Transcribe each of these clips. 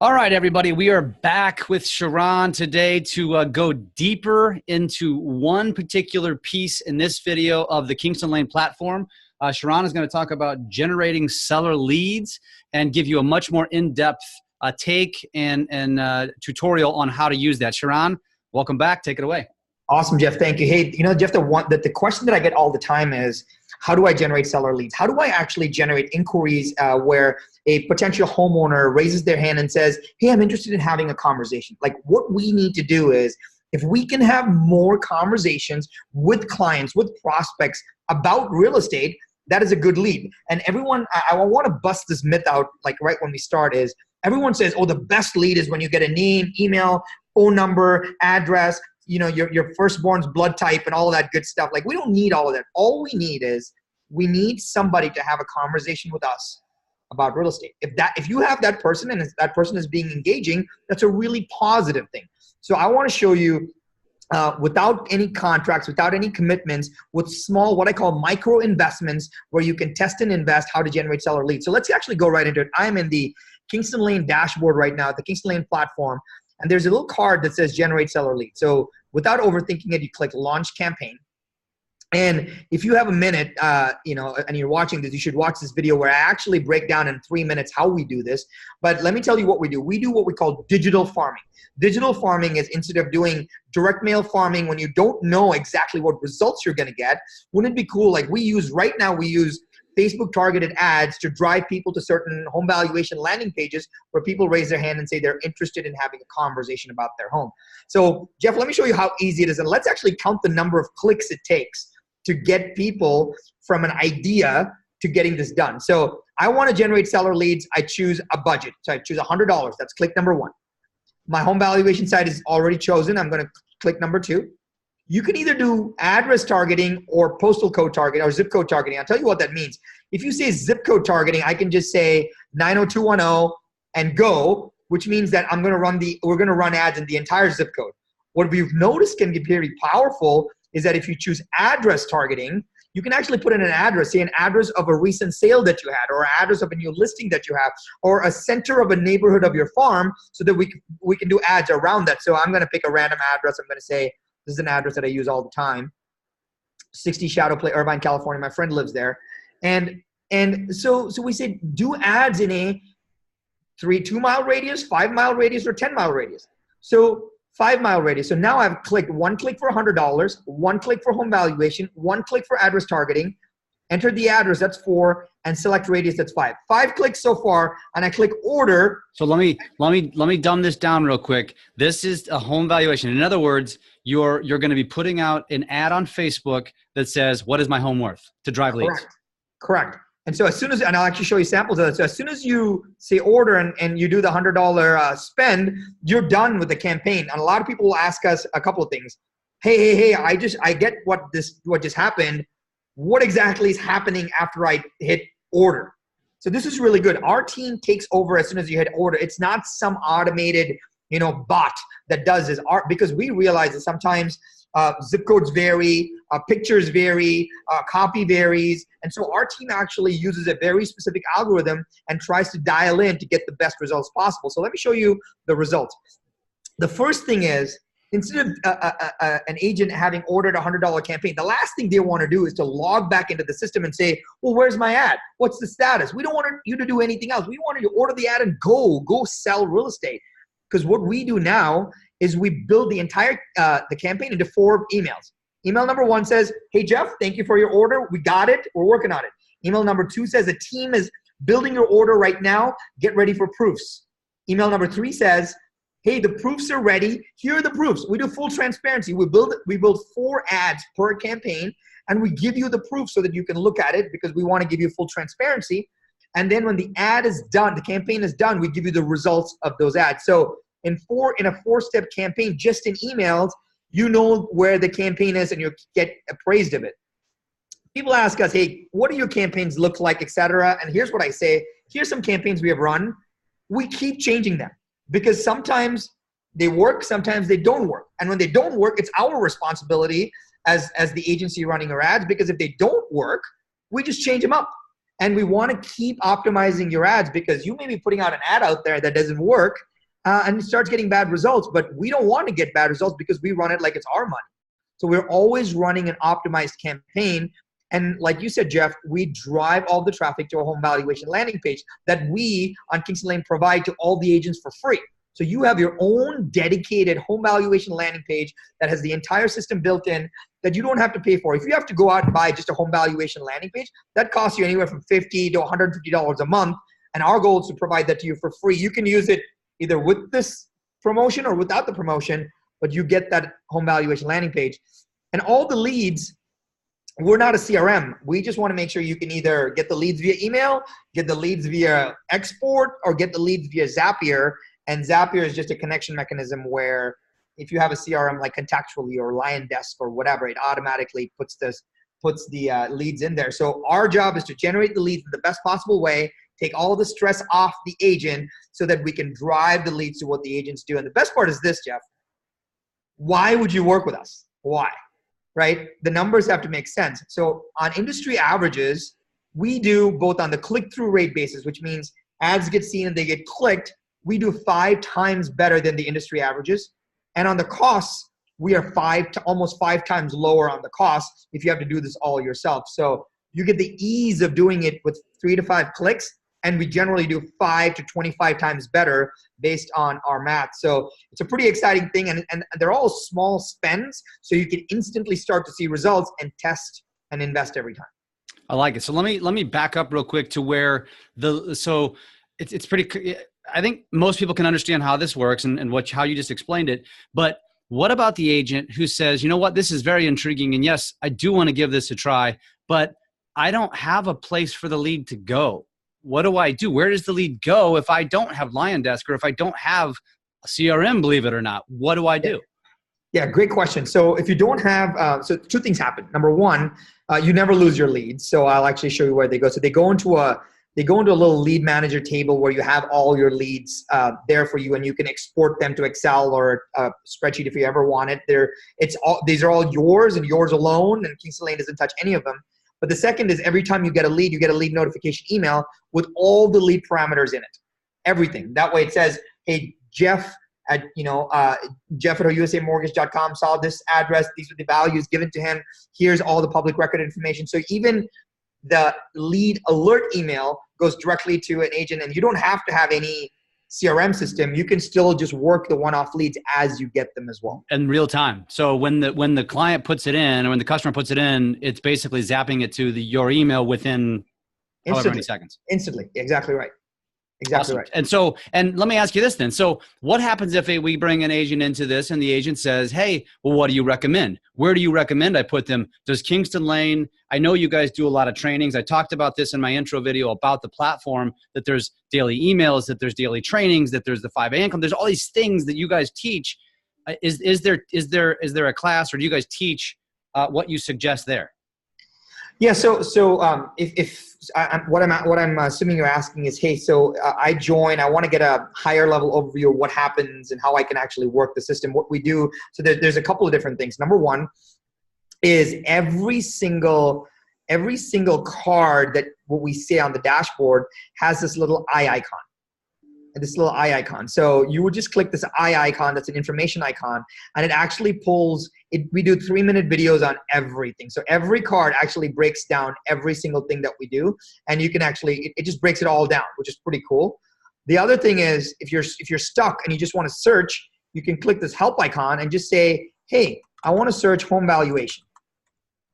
All right, everybody, we are back with Sharon today to go deeper into one particular piece in this video of the Kingston Lane platform. Sharon is going to talk about generating seller leads and give you a much more in-depth take and tutorial on how to use that. Sharon, welcome back. Take it away. Awesome, Jeff. Thank you. Hey, Jeff, the question that I get all the time is, how do I generate seller leads? How do I actually generate inquiries where a potential homeowner raises their hand and says, hey, I'm interested in having a conversation? Like, what we need to do is, if we can have more conversations with clients, with prospects about real estate, that is a good lead. And everyone, I want to bust this myth out, like right when we start, is everyone says, oh, the best lead is when you get a name, email, phone number, address, your firstborn's blood type and all of that good stuff. Like, we don't need all of that. All we need is, we need somebody to have a conversation with us about real estate. If you have that person and that person is being engaging, that's a really positive thing. So I want to show you without any contracts, without any commitments, with small, what I call micro investments, where you can test and invest how to generate seller leads. So let's actually go right into it. I'm in the Kingston Lane dashboard right now, the Kingston Lane platform. And there's a little card that says generate seller lead. So without overthinking it, you click launch campaign. And if you have a minute, and you're watching this, you should watch this video where I actually break down in 3 minutes how we do this. But let me tell you what we do. We do what we call digital farming. Digital farming is, instead of doing direct mail farming when you don't know exactly what results you're going to get, wouldn't it be cool? Like, right now we use Facebook targeted ads to drive people to certain home valuation landing pages where people raise their hand and say they're interested in having a conversation about their home. So Jeff, let me show you how easy it is. And let's actually count the number of clicks it takes to get people from an idea to getting this done. So I want to generate seller leads. I choose a budget. So I choose $100. That's click number 1. My home valuation site is already chosen. I'm going to click number 2. You can either do address targeting or postal code targeting or zip code targeting. I'll tell you what that means. If you say zip code targeting, I can just say 90210 and go, which means that we're going to run ads in the entire zip code. What we've noticed can be very powerful is that if you choose address targeting, you can actually put in an address, say an address of a recent sale that you had, or an address of a new listing that you have, or a center of a neighborhood of your farm, so that we can do ads around that. So I'm going to pick a random address. I'm going to say, this is an address that I use all the time, 60 Shadow Play, Irvine, California. My friend lives there. And so we say, do ads in a 2-mile radius, 5-mile radius, or 10-mile radius. So 5-mile radius. So now I've clicked 1 click for $100, 1 click for home valuation, 1 click for address targeting, enter the address, that's 4, and select radius, that's 5. 5 clicks so far, and I click order. So let me dumb this down real quick. This is a home valuation. In other words, you're going to be putting out an ad on Facebook that says, what is my home worth, to drive leads. Correct. And so and I'll actually show you samples of it. So as soon as you say order and you do the $100 spend, you're done with the campaign. And a lot of people will ask us a couple of things. Hey, I get what just happened. What exactly is happening after I hit order? So this is really good. Our team takes over as soon as you hit order. It's not some automated, bot that does this. Because we realize that sometimes zip codes vary, pictures vary, copy varies. And so our team actually uses a very specific algorithm and tries to dial in to get the best results possible. So let me show you the results. The first thing is, instead of an agent having ordered a $100 campaign, the last thing they want to do is to log back into the system and say, well, where's my ad? What's the status? We don't want you to do anything else. We want you to order the ad and go sell real estate. Because what we do now is we build the entire the campaign into 4 emails. Email number 1 says, hey, Jeff, thank you for your order. We got it. We're working on it. Email number 2 says, the team is building your order right now. Get ready for proofs. Email number 3 says, hey, the proofs are ready. Here are the proofs. We do full transparency. We build 4 ads per campaign, and we give you the proof so that you can look at it, because we want to give you full transparency. And then when the ad is done, the campaign is done, we give you the results of those ads. So in a 4-step campaign, just in emails, you know where the campaign is and you get appraised of it. People ask us, hey, what do your campaigns look like, etc. And here's what I say. Here's some campaigns we have run. We keep changing them, because sometimes they work, sometimes they don't work. And when they don't work, it's our responsibility as the agency running our ads, because if they don't work, we just change them up. And we want to keep optimizing your ads because you may be putting out an ad out there that doesn't work and it starts getting bad results, but we don't want to get bad results because we run it like it's our money. So we're always running an optimized campaign. And like you said, Jeff, we drive all the traffic to a home valuation landing page that we on Kingston Lane provide to all the agents for free. So you have your own dedicated home valuation landing page that has the entire system built in that you don't have to pay for. If you have to go out and buy just a home valuation landing page, that costs you anywhere from $50 to $150 a month. And our goal is to provide that to you for free. You can use it either with this promotion or without the promotion, but you get that home valuation landing page. And all the leads, we're not a CRM. We just want to make sure you can either get the leads via email, get the leads via export, or get the leads via Zapier. And Zapier is just a connection mechanism where if you have a CRM like Contactually or Lion Desk or whatever, it automatically puts the leads in there. So our job is to generate the leads in the best possible way, take all the stress off the agent so that we can drive the leads to what the agents do. And the best part is this, Jeff. Why would you work with us? Why? Right? The numbers have to make sense. So on industry averages, we do both on the click-through rate basis, which means ads get seen and they get clicked. We do 5 times better than the industry averages. And on the costs, we are almost 5 times lower on the costs if you have to do this all yourself. So you get the ease of doing it with 3 to 5 clicks, and we generally do 5 to 25 times better based on our math. So it's a pretty exciting thing, and they're all small spends, so you can instantly start to see results and test and invest every time. I like it. So let me back up real quick to where it's pretty. I think most people can understand how this works and how you just explained it. But what about the agent who says, you know what, this is very intriguing, and yes, I do want to give this a try, but I don't have a place for the lead to go. What do I do? Where does the lead go if I don't have Lion Desk or if I don't have a CRM, believe it or not? What do I do? Yeah, great question. So if you don't have, so 2 things happen. Number 1, you never lose your leads. So I'll actually show you where they go. So they go into a little lead manager table where you have all your leads there for you, and you can export them to Excel or a spreadsheet if you ever want it. These are all yours and yours alone, and Kingston Lane doesn't touch any of them. But the second is every time you get a lead, you get a lead notification email with all the lead parameters in it, everything. That way it says, hey, Jeff at usamortgage.com saw this address. These are the values given to him. Here's all the public record information. So even the lead alert email goes directly to an agent, and you don't have to have any CRM system. You can still just work the one-off leads as you get them as well. In real time. So when the client puts it in, or when the customer puts it in, it's basically zapping it to your email within however many seconds. Instantly. Exactly right. Exactly right. And let me ask you this then. So what happens if we bring an agent into this and the agent says, hey, well, what do you recommend? Where do you recommend I put them? Does Kingston Lane, I know you guys do a lot of trainings. I talked about this in my intro video about the platform, that there's daily emails, that there's daily trainings, that there's the 5A income. There's all these things that you guys teach. Is there a class, or do you guys teach what you suggest there? Yeah. So what I'm assuming you're asking is, hey, so I want to get a higher level overview of what happens and how I can actually work the system. What we do. So there's a couple of different things. Number 1 is every single card that what we say on the dashboard has this little eye icon. So you would just click this eye icon. That's an information icon, and it actually pulls it. We do 3-minute videos on everything. So every card actually breaks down every single thing that we do, and you can actually, it just breaks it all down, which is pretty cool. The other thing is, if you're stuck and you just want to search, you can click this help icon and just say, hey, I want to search home valuation,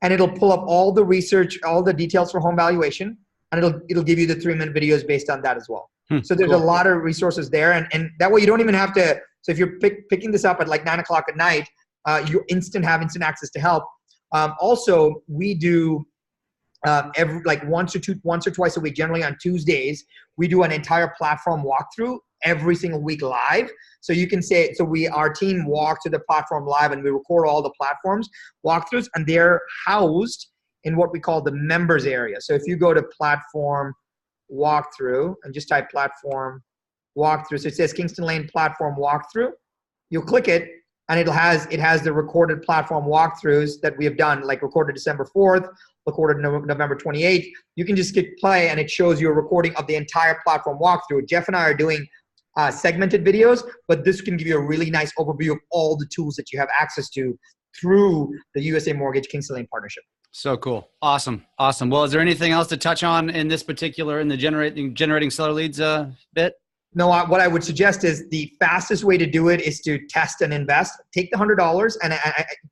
and it'll pull up all the research, all the details for home valuation, and it'll give you the 3-minute videos based on that as well. So there's a lot of resources there, and that way you don't even have to. So if you're picking this up at like 9 o'clock at night, you have instant access to help. Also, we do once or twice a week, generally on Tuesdays, we do an entire platform walkthrough every single week live. So you can say, our team walks to the platform live, and we record all the platforms walkthroughs, and they're housed in what we call the members area. So if you go to platform walkthrough and just type platform walkthrough, so it says Kingston Lane platform walkthrough, you'll click it, and it has the recorded platform walkthroughs that we have done, like recorded December 4th, recorded November 28th. You can just click play and it shows you a recording of the entire platform walkthrough. Jeff and I are doing segmented videos, but this can give you a really nice overview of all the tools that you have access to through the USA Mortgage Kingston Lane partnership. So cool. Awesome. Awesome. Well, is there anything else to touch on in this particular, in the generating seller leads bit? No, what I would suggest is the fastest way to do it is to test and invest. Take the $100, and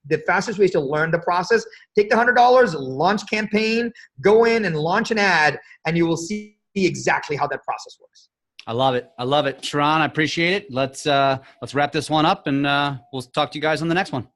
the fastest way is to learn the process. Take the $100, launch campaign, go in and launch an ad, and you will see exactly how that process works. I love it. I love it. Sharon, I appreciate it. Let's wrap this one up, and we'll talk to you guys on the next one.